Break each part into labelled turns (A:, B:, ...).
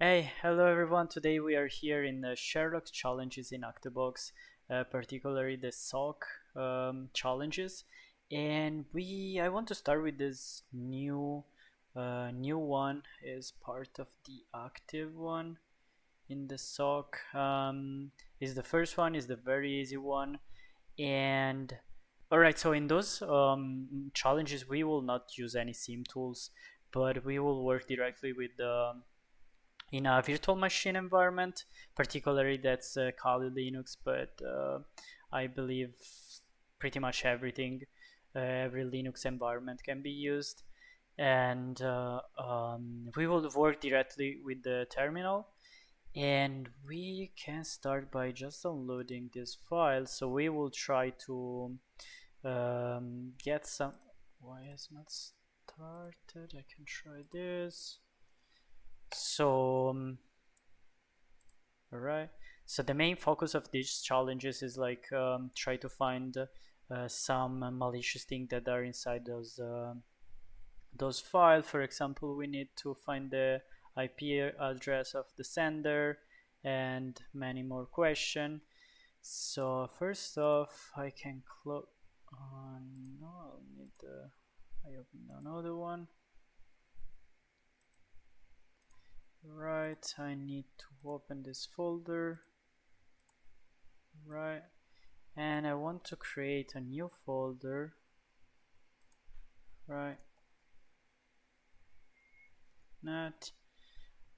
A: Hey, hello everyone. Today we are here in the Sherlocks challenges in HackTheBox, particularly the SOC challenges. And I want to start with this new one is part of the active one in the SOC. Is the first one is the very easy one, and all right. So in those challenges, we will not use any SIEM tools, but we will work directly with the in a virtual machine environment. Particularly that's Kali Linux, but I believe pretty much every Linux environment can be used. And we will work directly with the terminal, and we can start by just downloading this file. So we will try to get some. Why has not started? I can try this. So all right. So the main focus of these challenges is like try to find some malicious things that are inside those files. For example, we need to find the IP address of the sender and many more questions. So first off, I can close. No, I'll need the. I open another one. Right, I need to open this folder. Right, and I want to create a new folder. Right, net,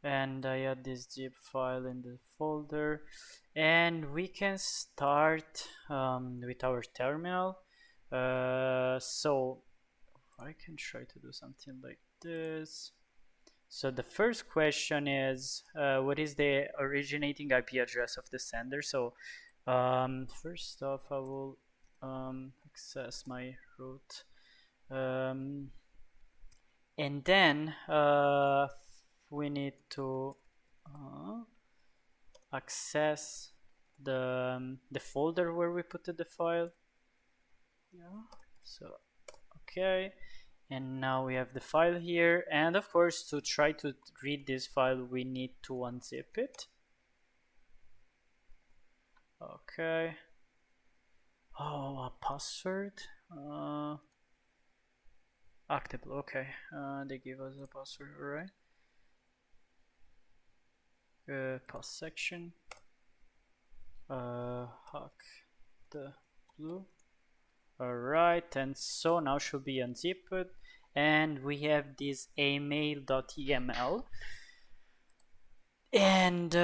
A: and I add this zip file in the folder, and we can start with our terminal. So I can try to do something like this. So the first question is, what is the originating IP address of the sender? So first off, I will access my root, and then we need to access the folder where we put the file. Yeah. So okay. And now we have the file here, and of course to try to read this file we need to unzip it. Okay. Oh, a password. Active. Okay. They give us a password. All right. Pass section. Hack the blue. Alright, and so now should be unzipped, and we have this email.yml, and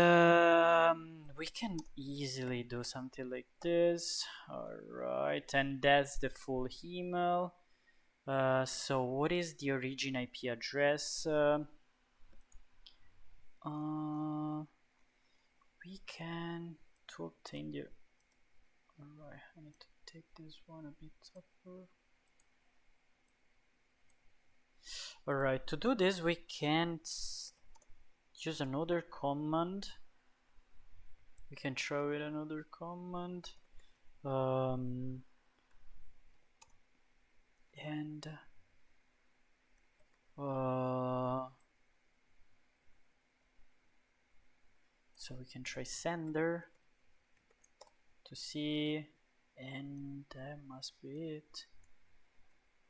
A: we can easily do something like this. Alright, and that's the full email. So what is the origin IP address? We can to obtain the. Alright, I need to take this one a bit upper. Alright, to do this we can use another command. We can try with another command. And so we can try sender to see, and that must be it.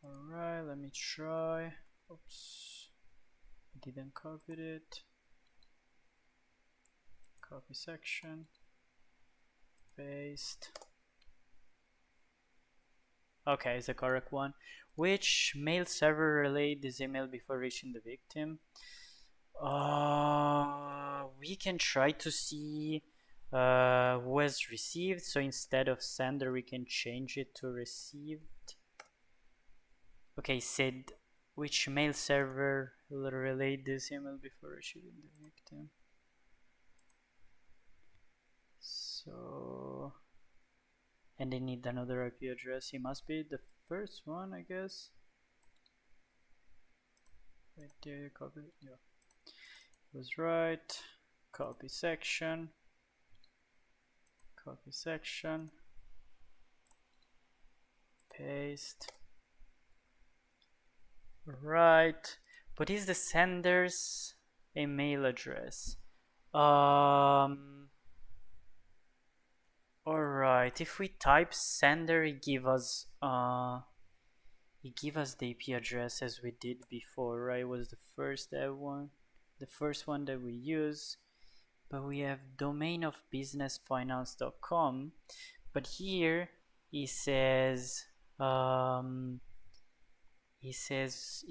A: Alright, let me try. Oops, I didn't copy it. Copy section, paste. Okay, it's the correct one. Which mail server relayed this email before reaching the victim? We can try to see who has received. So instead of sender, we can change it to received. Okay, said which mail server will relay this email before receiving the victim. So, and they need another IP address. It must be the first one, I guess. Right there, copy. Yeah, was right. Copy section. Copy section. Paste. Right. But is the senders a mail address. Alright, if we type sender, it give us the IP address as we did before, right? It was the first one that we use. But we have domain of businessfinance.com, but here he says you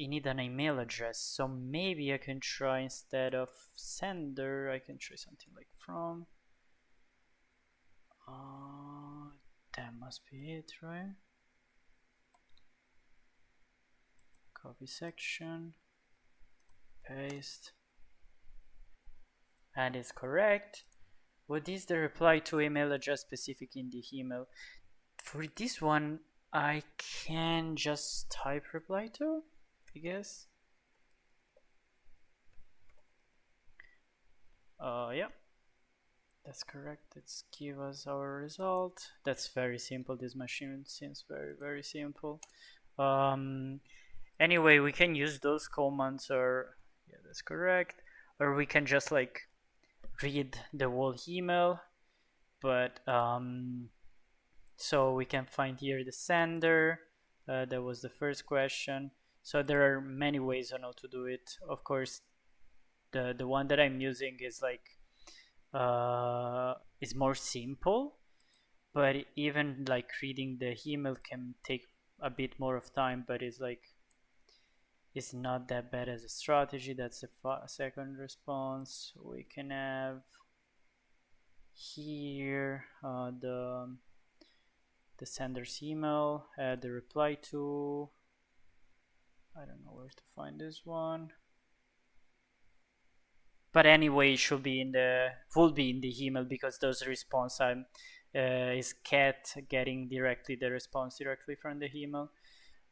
A: need an email address, so maybe I can try, instead of sender, I can try something like from. That must be it, right? Copy section, paste, and it's correct. What is the reply to email address specific in the email? For this one, I can just type reply to, I guess. Yeah, that's correct. Let's give us our result. That's very simple. This machine seems very, very simple. Anyway, we can use those commands, or yeah, that's correct. Or we can just like read the whole email, but so we can find here the sender. That was the first question. So there are many ways on how to do it. Of course, the one that I'm using is like is more simple, but even like reading the email can take a bit more of time, but it's not that bad as a strategy. That's the second response. We can have here the sender's email, the reply to. I don't know where to find this one, but anyway, it should be will be in the email, because those response is cat getting directly the response directly from the email.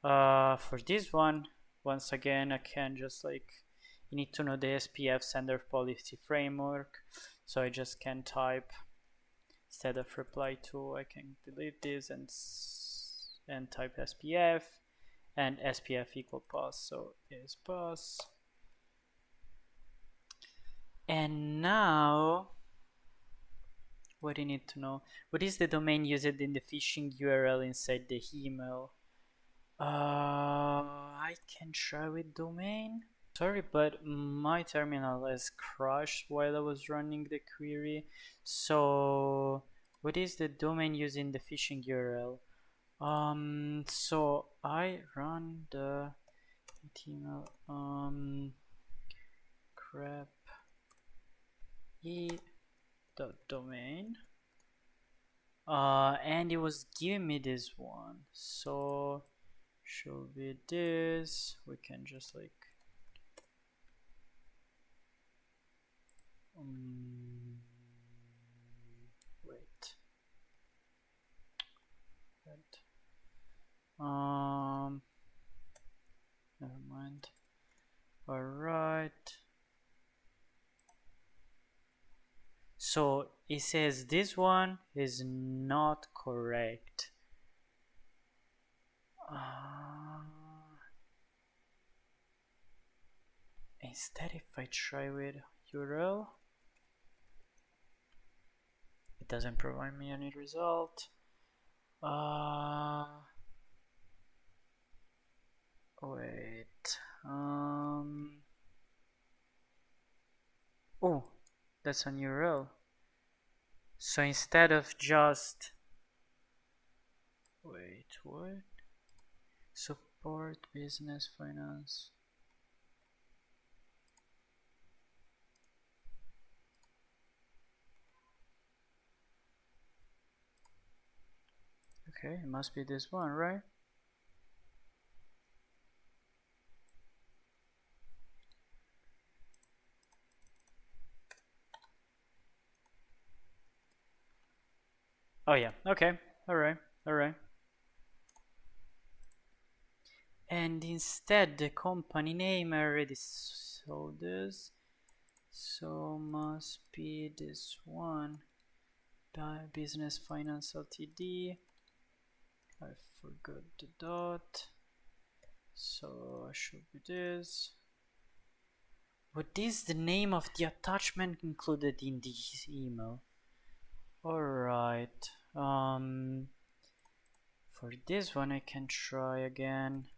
A: For this one, once again, I can just like, you need to know the SPF sender policy framework, so I just can type, instead of reply to, I can delete this and type SPF, and SPF equal pass, so is pass. And now, what do you need to know? What is the domain used in the phishing URL inside the email? I can try with domain. Sorry, but my terminal has crashed while I was running the query. So, what is the domain used in the phishing URL? So I run the email grep e.domain, and it was giving me this one, so should be this. We can just like wait. Never mind. All right. So it says this one is not correct. Instead, if I try with URL, it doesn't provide me any result. Wait. Oh, that's an URL. So instead of just wait, what? Support business finance. Okay, it must be this one, right? Oh yeah, okay, alright. And instead the company name, I already saw this, so must be this one, Business Finance Ltd. I forgot the dot, so I should be this. What is the name of the attachment included in this email? Alright. For this one I can try again.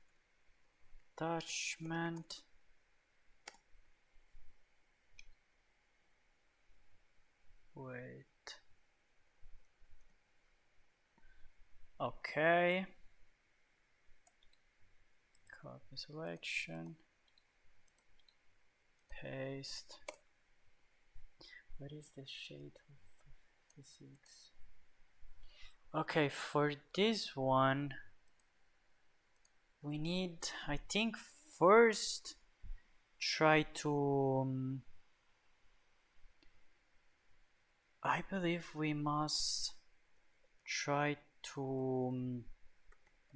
A: Attachment. Wait. Okay. Copy selection. Paste. What is the shade of physics? Okay, for this one we need, I think, first try to I believe we must try to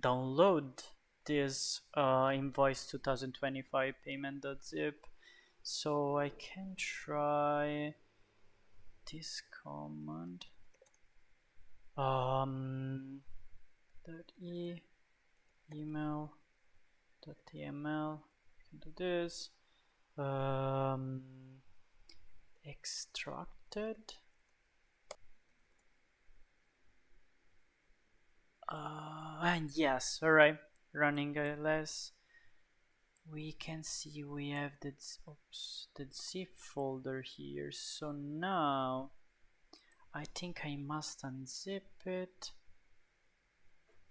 A: download this invoice 2025 payment.zip. So I can try this command .e email .tml. I can do this extracted and yes, all right, running ls. We can see we have the zip folder here. So now I think I must unzip it.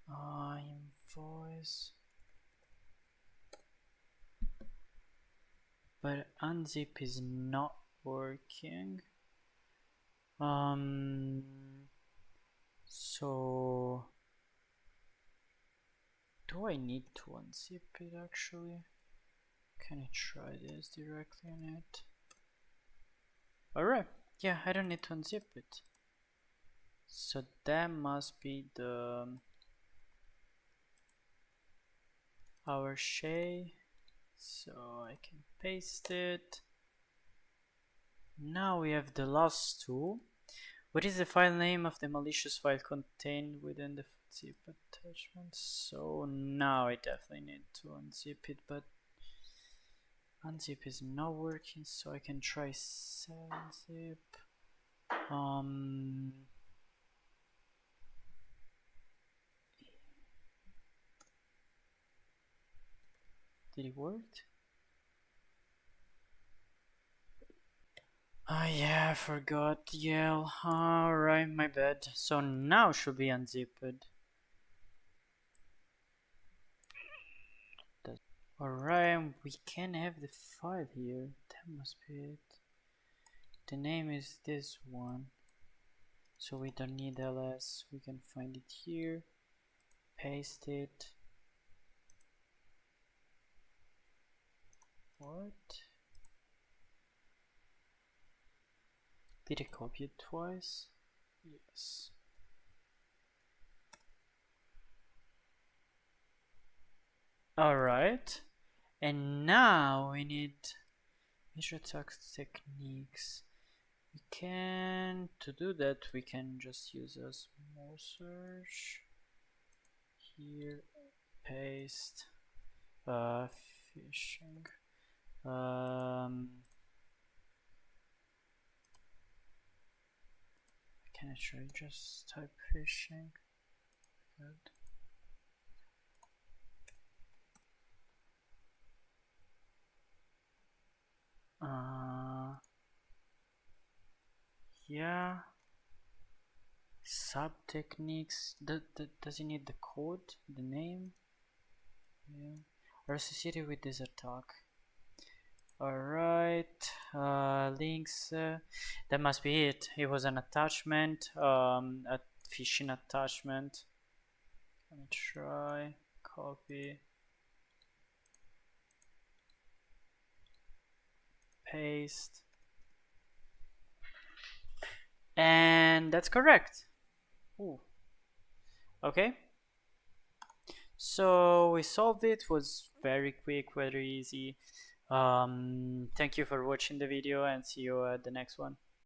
A: Invoice, but unzip is not working. So do I need to unzip it actually? Can I try this directly on it? Alright, yeah, I don't need to unzip it. So that must be the our shay. So I can paste it. Now we have the last two. What is the file name of the malicious file contained within the zip attachment? So now I definitely need to unzip it, but unzip is not working, so I can try zip. Did it work? Oh yeah, I forgot. Yeah, alright, my bad. So now should be unzipped. Alright, we can have the file here. That must be it. The name is this one. So we don't need ls. We can find it here. Paste it. What? Did I copy it twice? Yes. Alright. And now we need measure attack techniques. We can, to do that, we can just use a small search. Here, paste, phishing. Can I try just type phishing? Good. Yeah. Sub techniques. Does it need the code, the name? Yeah. Are associated with this attack. Alright, links, that must be it. It was an attachment, a phishing attachment. Let me try, copy, paste, and that's correct. Ooh. Okay, so we solved it. Was very quick, very easy. Thank you for watching the video and see you at the next one.